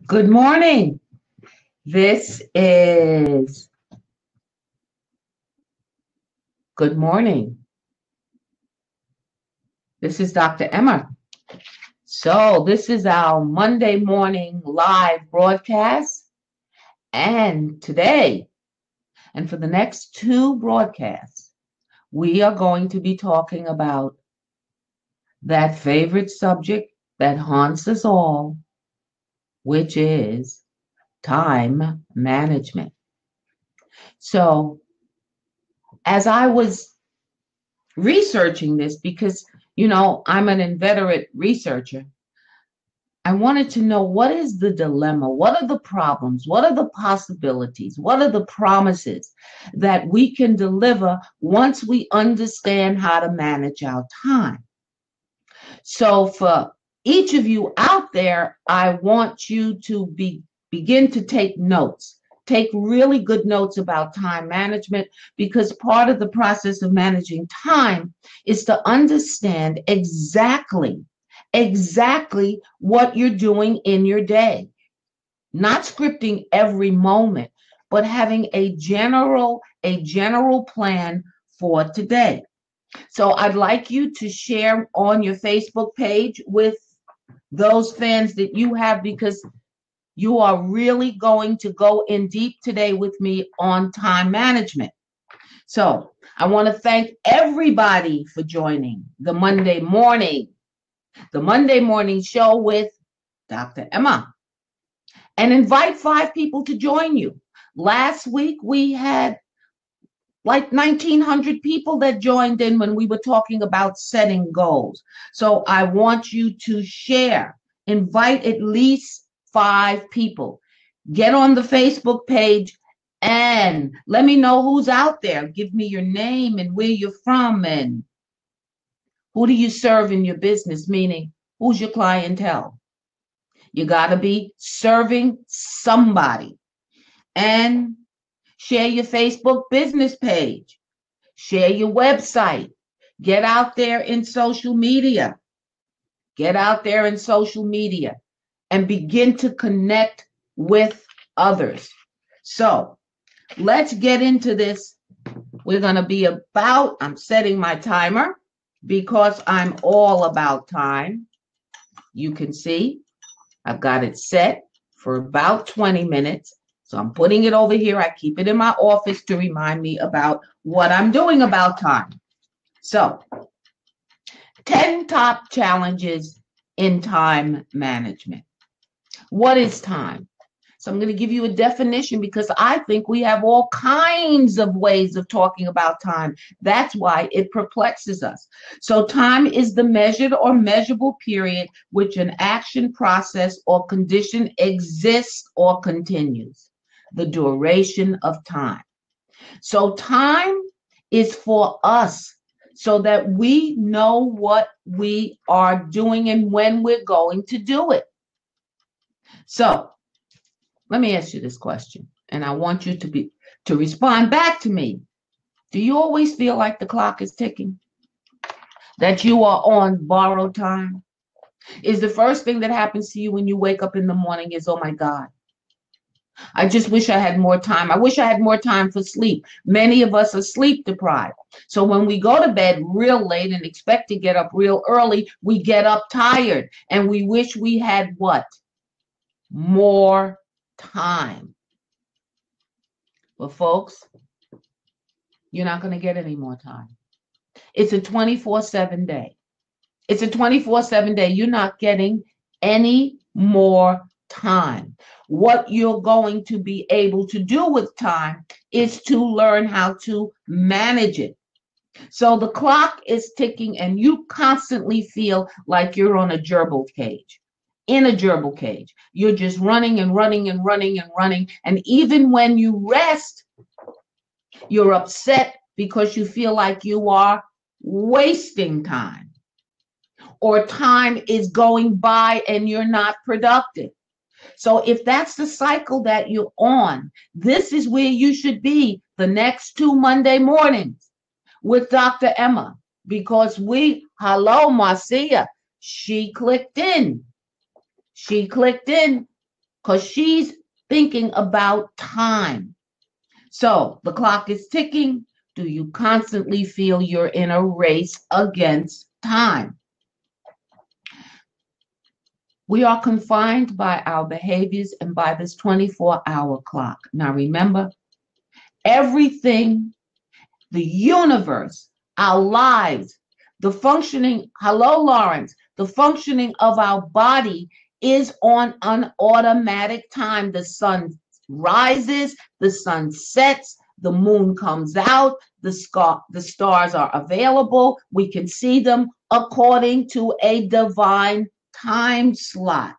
Good morning. This is Good morning. This is Dr. Emma. So, this is our Monday morning live broadcast. And today, and for the next two broadcasts, we are going to be talking about that favorite subject that haunts us all, which is time management. So, as I was researching this, because I'm an inveterate researcher, I wanted to know, what is the dilemma, what are the problems, what are the possibilities, what are the promises that we can deliver once we understand how to manage our time. So for each of you out there, I want you to begin to take notes. Take really good notes about time management, because part of the process of managing time is to understand exactly what you're doing in your day. Not scripting every moment, but having a general plan for today. So I'd like you to share on your Facebook page with those fans that you have, because you are really going to go in deep today with me on time management. So I want to thank everybody for joining the Monday morning show with Dr. Emma, and invite 5 people to join you. Last week we had like 1,900 people that joined in when we were talking about setting goals. So I want you to share, invite at least 5 people. Get on the Facebook page and let me know who's out there. Give me your name and where you're from and who do you serve in your business, meaning who's your clientele. You got to be serving somebody. And share your Facebook business page. Share your website. Get out there in social media. And begin to connect with others. So let's get into this. We're going to be I'm setting my timer because I'm all about time. You can see I've got it set for about 20 minutes. So I'm putting it over here. I keep it in my office to remind me about what I'm doing about time. So 10 top challenges in time management. What is time? So I'm going to give you a definition, because I think we have all kinds of ways of talking about time. That's why it perplexes us. So time is the measured or measurable period which an action, process, or condition exists or continues. The duration of time. So time is for us so that we know what we are doing and when we're going to do it. So let me ask you this question, and I want you to respond back to me. Do you always feel like the clock is ticking? That you are on borrowed time? Is the first thing that happens to you when you wake up in the morning is, oh my God, I just wish I had more time. I wish I had more time for sleep. Many of us are sleep deprived. So when we go to bed real late and expect to get up real early, we get up tired and we wish we had what? More time. Well, folks, you're not going to get any more time. It's a 24/7 day. It's a 24/7 day. You're not getting any more time. What you're going to be able to do with time is to learn how to manage it. So the clock is ticking and you constantly feel like you're on a gerbil cage. In a gerbil cage. You're just running and running and running and running. And even when you rest, you're upset because you feel like you are wasting time, or time is going by and you're not productive. So if that's the cycle that you're on, this is where you should be the next 2 Monday mornings with Dr. Emma, because hello, Marcia, she clicked in. because she's thinking about time. So the clock is ticking. Do you constantly feel you're in a race against time? We are confined by our behaviors and by this 24-hour clock. Now remember, everything, the universe, our lives, the functioning, hello, Lawrence, the functioning of our body is on an automatic time. The sun rises, the sun sets, the moon comes out, the stars are available. We can see them according to a divine time slot.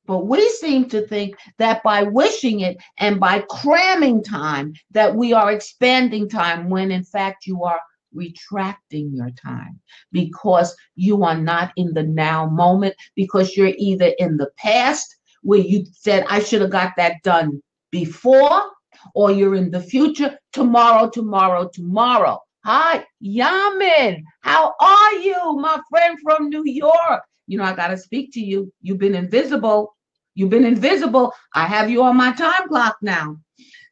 But we seem to think that by wishing it and by cramming time, that we are expanding time, when in fact you are retracting your time, because you are not in the now moment, because you're either in the past where you said, I should have got that done before, or you're in the future, tomorrow, tomorrow, tomorrow. Hi, Yamin, how are you, my friend from New York? You know, I got to speak to you. You've been invisible. You've been invisible. I have you on my time clock now.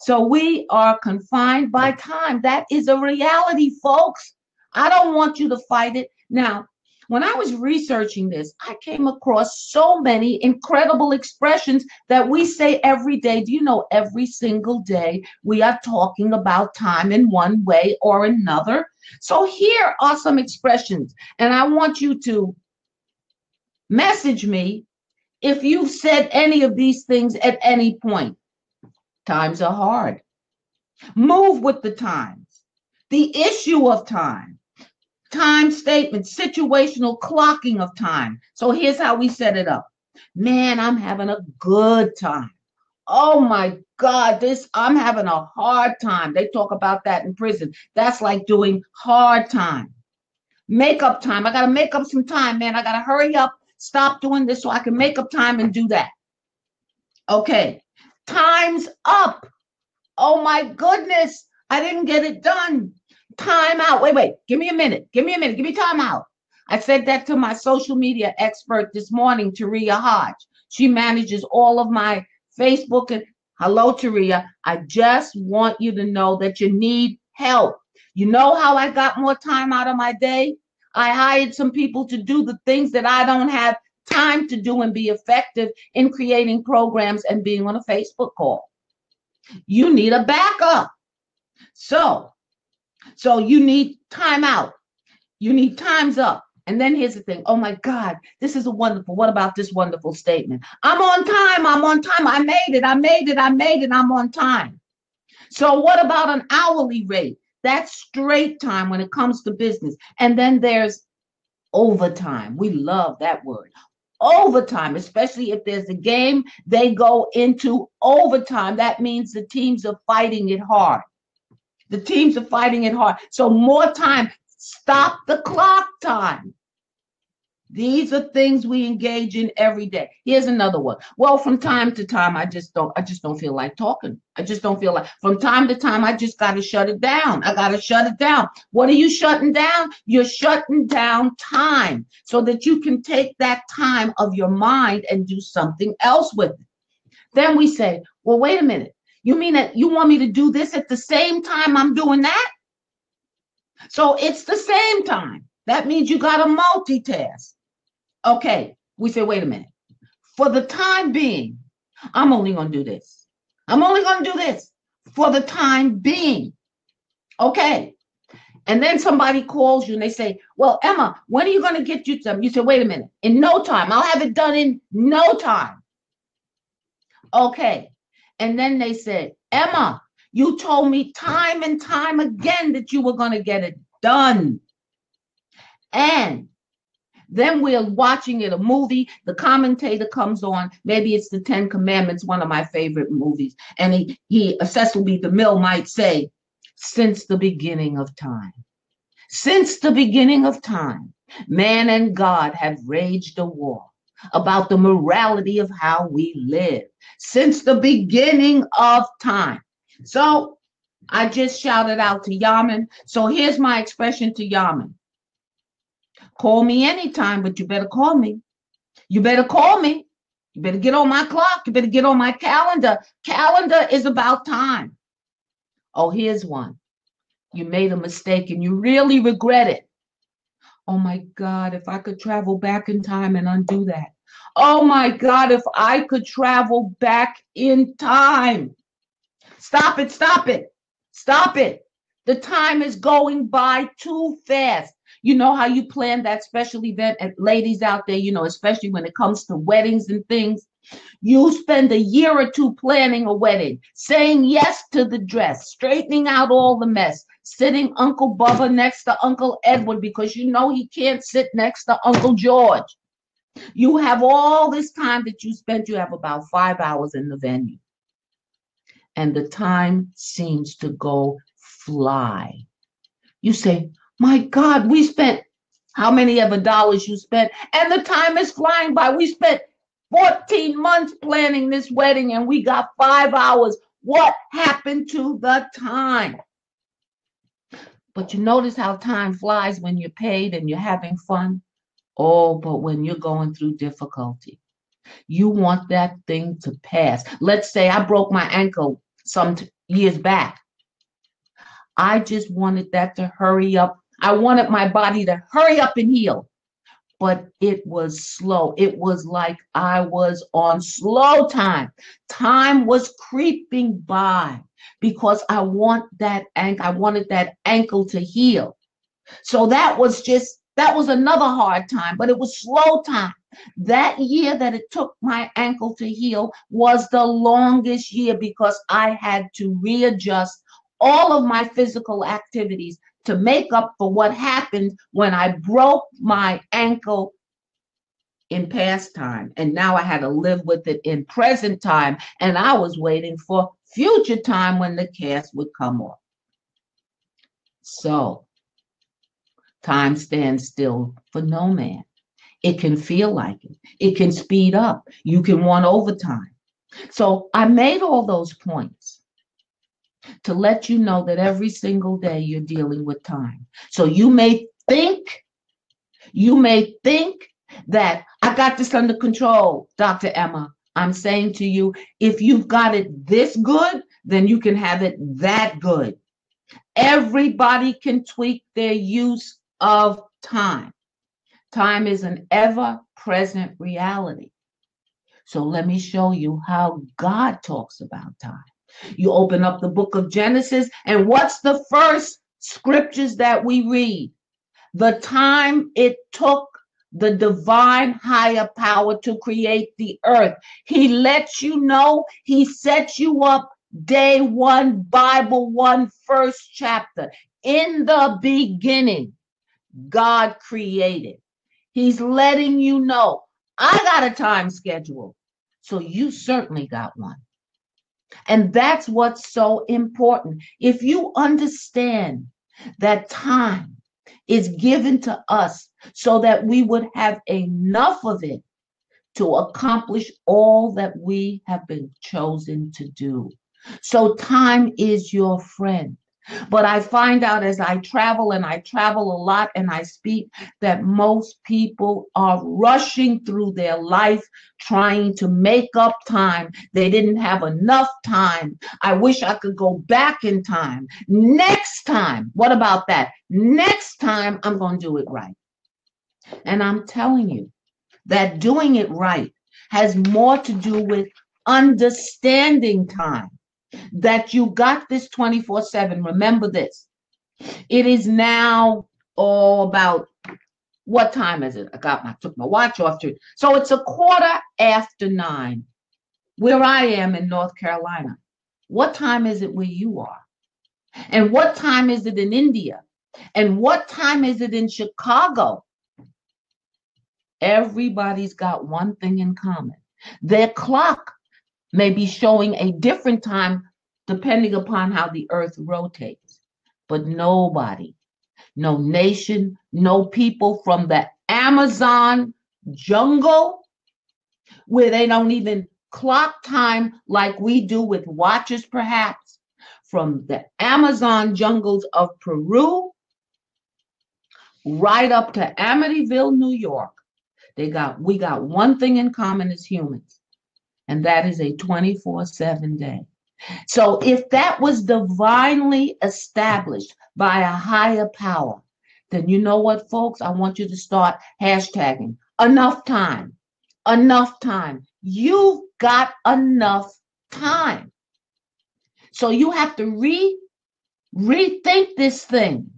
So we are confined by time. That is a reality, folks. I don't want you to fight it. Now, when I was researching this, I came across so many incredible expressions that we say every day. Do you know, every single day we are talking about time in one way or another? So here are some expressions, and I want you to message me if you've said any of these things at any point. Times are hard. Move with the times. The issue of time. Time statement, situational clocking of time. So here's how we set it up. Man, I'm having a good time. Oh my God, I'm having a hard time. They talk about that in prison. That's like doing hard time. Make up time. I got to make up some time, man. I got to hurry up, stop doing this so I can make up time and do that. Okay, time's up. Oh my goodness, I didn't get it done. Time out. Wait, give me a minute. Give me time out. I said that to my social media expert this morning, Taria Hodge. She manages all of my Facebook. And hello, Taria. I just want you to know that you need help. You know how I got more time out of my day? I hired some people to do the things that I don't have time to do and be effective in creating programs and being on a Facebook call. You need a backup. So you need time out. You need time's up. And then here's the thing. Oh my God, this is a wonderful. What about this wonderful statement? I'm on time. I'm on time. I made it. I'm on time. So what about an hourly rate? That's straight time when it comes to business. And then there's overtime. We love that word. Overtime, especially if there's a game, they go into overtime. That means the teams are fighting it hard. The teams are fighting it hard. So more time. Stop the clock time. These are things we engage in every day. Here's another one. Well, from time to time, I just don't feel like talking. I just don't feel like, from time to time, I just got to shut it down. I got to shut it down. What are you shutting down? You're shutting down time so that you can take that time of your mind and do something else with it. Then we say, well, wait a minute. You mean that you want me to do this at the same time I'm doing that? So it's the same time. That means you got to multitask. Okay, we say, wait a minute. For the time being, I'm only going to do this. I'm only going to do this for the time being. Okay. And then somebody calls you and they say, well, Emma, when are you going to get you some? You say, wait a minute. In no time. I'll have it done in no time. Okay. And then they said, Emma, you told me time and time again that you were going to get it done. And then we're watching it, a movie, the commentator comes on, maybe it's the 10 Commandments, one of my favorite movies. And Cecil B. DeMille might say, since the beginning of time, man and God have waged a war about the morality of how we live since the beginning of time. So I just shouted out to Yaman. So here's my expression to Yaman. Call me anytime, but you better call me. You better call me. You better get on my clock. You better get on my calendar. Calendar is about time. Oh, here's one. You made a mistake and you really regret it. Oh my God, if I could travel back in time and undo that. Oh my God, if I could travel back in time. Stop it, stop it, stop it. The time is going by too fast. You know how you plan that special event, and ladies out there, especially when it comes to weddings and things. You spend a year or two planning a wedding, saying yes to the dress, straightening out all the mess, sitting Uncle Bubba next to Uncle Edward because you know he can't sit next to Uncle George. You have all this time that you spent. You have about 5 hours in the venue. And the time seems to go fly. You say, my God, we spent how many ever dollars you spent, and the time is flying by. We spent 14 months planning this wedding and we got 5 hours. What happened to the time? But you notice how time flies when you're paid and you're having fun. Oh, but when you're going through difficulty, you want that thing to pass. Let's say I broke my ankle some years back. I just wanted that to hurry up. I wanted my body to hurry up and heal. But it was slow. It was like I was on slow time. Time was creeping by because I wanted that ankle to heal. So that was another hard time, but it was slow time. That year that it took my ankle to heal was the longest year because I had to readjust all of my physical activities to make up for what happened when I broke my ankle in past time. And now I had to live with it in present time. And I was waiting for future time when the cast would come off. So time stands still for no man. It can feel like it. It can speed up. You can want overtime. So I made all those points to let you know that every single day you're dealing with time. So you may think that I got this under control, Dr. Emma. I'm saying to you, if you've got it this good, then you can have it that good. Everybody can tweak their use of time. Time is an ever-present reality. So let me show you how God talks about time. You open up the book of Genesis, and what's the first scriptures that we read? The time it took the divine higher power to create the earth. He lets you know, he sets you up day one, Bible 1, first chapter. In the beginning, God created. He's letting you know, I got a time schedule. So you certainly got one. And that's what's so important. If you understand that time is given to us so that we would have enough of it to accomplish all that we have been chosen to do. So time is your friend. But I find out as I travel, and I travel a lot and I speak, that most people are rushing through their life trying to make up time. They didn't have enough time. I wish I could go back in time. Next time, what about that? Next time, I'm going to do it right. And I'm telling you that doing it right has more to do with understanding time. That you got this 24/7. Remember this. It is now about, what time is it? Took my watch off. So it's 9:15 where I am in North Carolina. What time is it where you are? And what time is it in India? And what time is it in Chicago? Everybody's got one thing in common. Their clock may be showing a different time depending upon how the earth rotates. But nobody, no nation, no people from the Amazon jungle, where they don't even clock time like we do with watches perhaps, from the Amazon jungles of Peru right up to Amityville, New York, we got one thing in common as humans. and that is a 24/7 day. So if that was divinely established by a higher power, then you know what, folks? I want you to start hashtagging enough time. Enough time. You've got enough time. So you have to rethink this thing.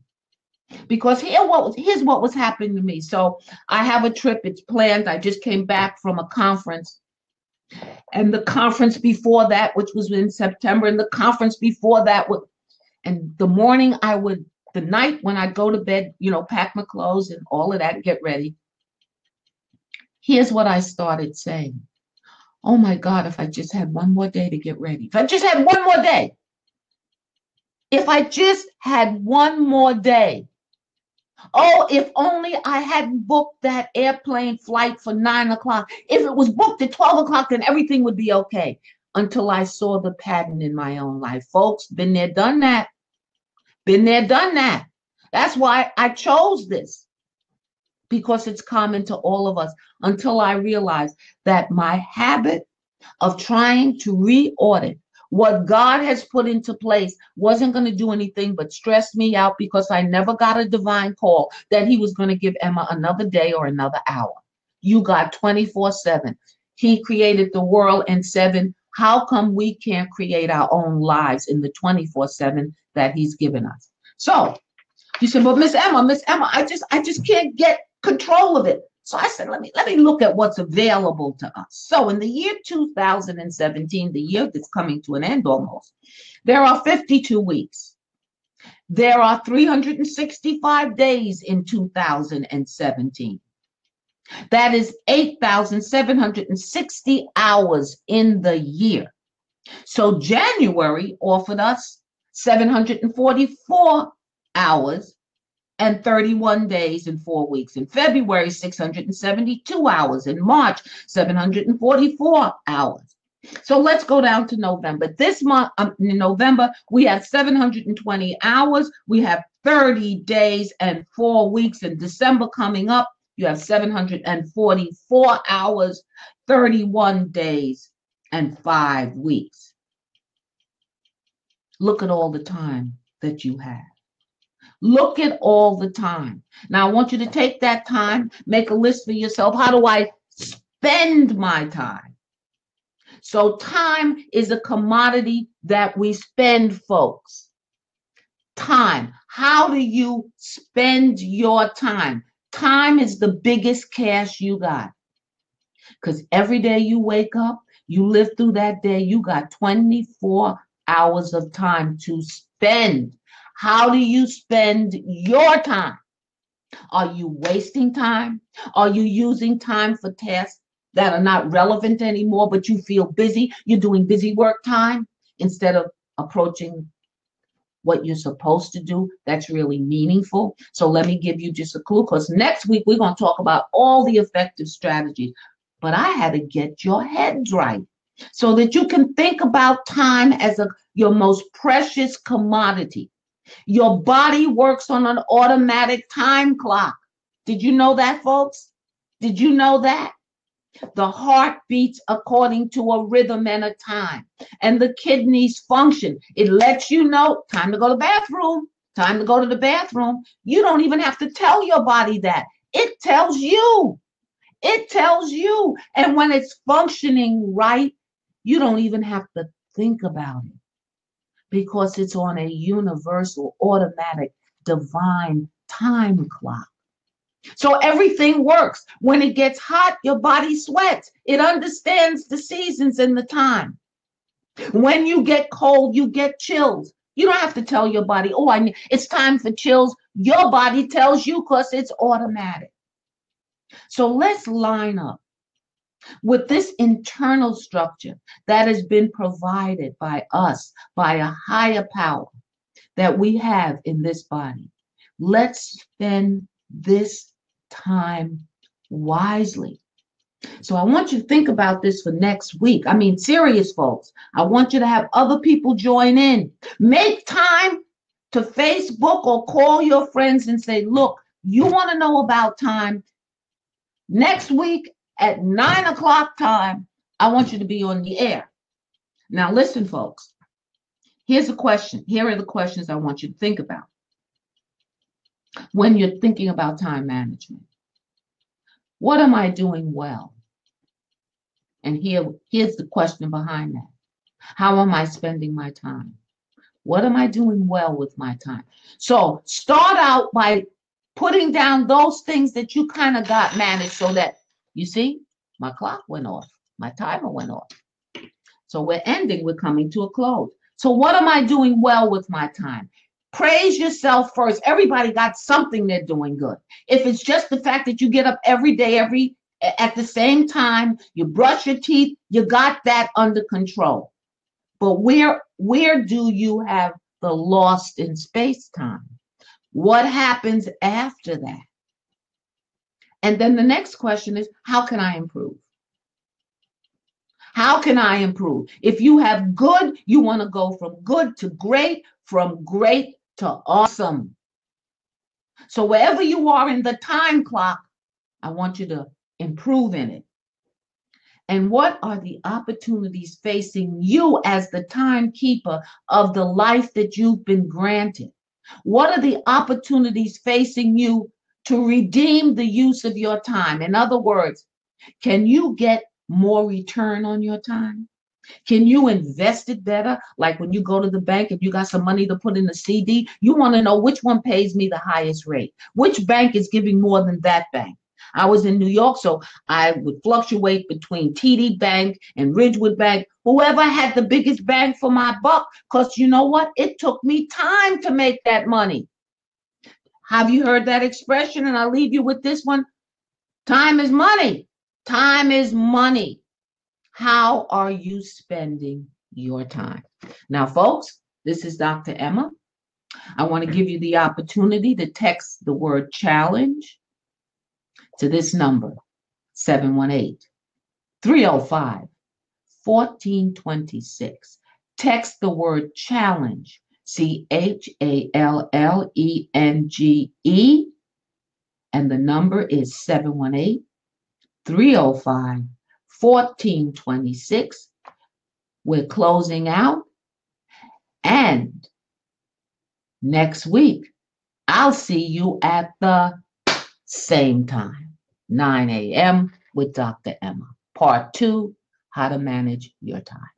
Because here's what was happening to me. So I have a trip, it's planned. I just came back from a conference. And the conference before that, which was in September, and the conference before that, and the night when I go to bed, pack my clothes and all of that, get ready. Here's what I started saying. Oh my God, if I just had one more day to get ready. If I just had one more day. If I just had one more day. Oh, if only I hadn't booked that airplane flight for 9 o'clock. If it was booked at 12 o'clock, then everything would be okay. Until I saw the pattern in my own life. Folks, been there, done that. Been there, done that. That's why I chose this. Because it's common to all of us. Until I realized that my habit of trying to reorder what God has put into place wasn't going to do anything but stress me out, because I never got a divine call that he was going to give Emma another day or another hour. You got 24/7. He created the world in 7. How come we can't create our own lives in the 24/7 that he's given us? So you said, well, Miss Emma, I just can't get control of it. So I said, let me look at what's available to us. So in the year 2017, the year that's coming to an end almost, there are 52 weeks. There are 365 days in 2017. That is 8,760 hours in the year. So January offered us 744 hours and 31 days and 4 weeks. In February, 672 hours. In March, 744 hours. So let's go down to November. This month, in November, we have 720 hours. We have 30 days and 4 weeks. In December coming up, you have 744 hours, 31 days, and 5 weeks. Look at all the time that you have. Look at all the time. Now, I want you to take that time, make a list for yourself. How do I spend my time? So time is a commodity that we spend, folks. Time. How do you spend your time? Time is the biggest cash you got. Because every day you wake up, you live through that day, you got 24 hours of time to spend. How do you spend your time? Are you wasting time? Are you using time for tasks that are not relevant anymore, but you feel busy? You're doing busy work time instead of approaching what you're supposed to do that's really meaningful. So let me give you just a clue, because next week we're going to talk about all the effective strategies. But I had to get your heads right so that you can think about time as your most precious commodity. Your body works on an automatic time clock. Did you know that, folks? Did you know that? The heart beats according to a rhythm and a time. And the kidneys function. It lets you know, time to go to the bathroom, time to go to the bathroom. You don't even have to tell your body that. It tells you. It tells you. And when it's functioning right, you don't even have to think about it, because it's on a universal, automatic, divine time clock. So everything works. When it gets hot, your body sweats. It understands the seasons and the time. When you get cold, you get chills. You don't have to tell your body, oh, it's time for chills. Your body tells you, because it's automatic. So let's line up with this internal structure that has been provided by us, by a higher power that we have in this body. Let's spend this time wisely. So I want you to think about this for next week. I mean, serious, folks. I want you to have other people join in. Make time to Facebook or call your friends and say, look, you want to know about time? Next week at 9 o'clock time, I want you to be on the air. Now, listen, folks. Here's a question. Here are the questions I want you to think about when you're thinking about time management. What am I doing well? And here's the question behind that. How am I spending my time? What am I doing well with my time? So start out by putting down those things that you kind of got managed so that, you see, my clock went off, my timer went off. So we're coming to a close. So what am I doing well with my time? Praise yourself first. Everybody got something they're doing good. If it's just the fact that you get up every day, at the same time, you brush your teeth, you got that under control. But where do you have the lost in space time? What happens after that? And then the next question is, how can I improve? How can I improve? If you have good, you want to go from good to great, from great to awesome. So wherever you are in the time clock, I want you to improve in it. And what are the opportunities facing you as the timekeeper of the life that you've been granted? What are the opportunities facing you to redeem the use of your time? In other words, can you get more return on your time? Can you invest it better? Like when you go to the bank and you got some money to put in a CD, you want to know which one pays me the highest rate. Which bank is giving more than that bank? I was in New York, so I would fluctuate between TD Bank and Ridgewood Bank, whoever had the biggest bang for my buck, because you know what? It took me time to make that money. Have you heard that expression? And I'll leave you with this one. Time is money. Time is money. How are you spending your time? Now, folks, this is Dr. Emma. I want to give you the opportunity to text the word challenge to this number, 718-305-1426. Text the word challenge, CHALLENGE, and the number is 718-305-1426. We're closing out, and next week, I'll see you at the same time, 9 a.m. with Dr. Emma. Part 2, how to manage your time.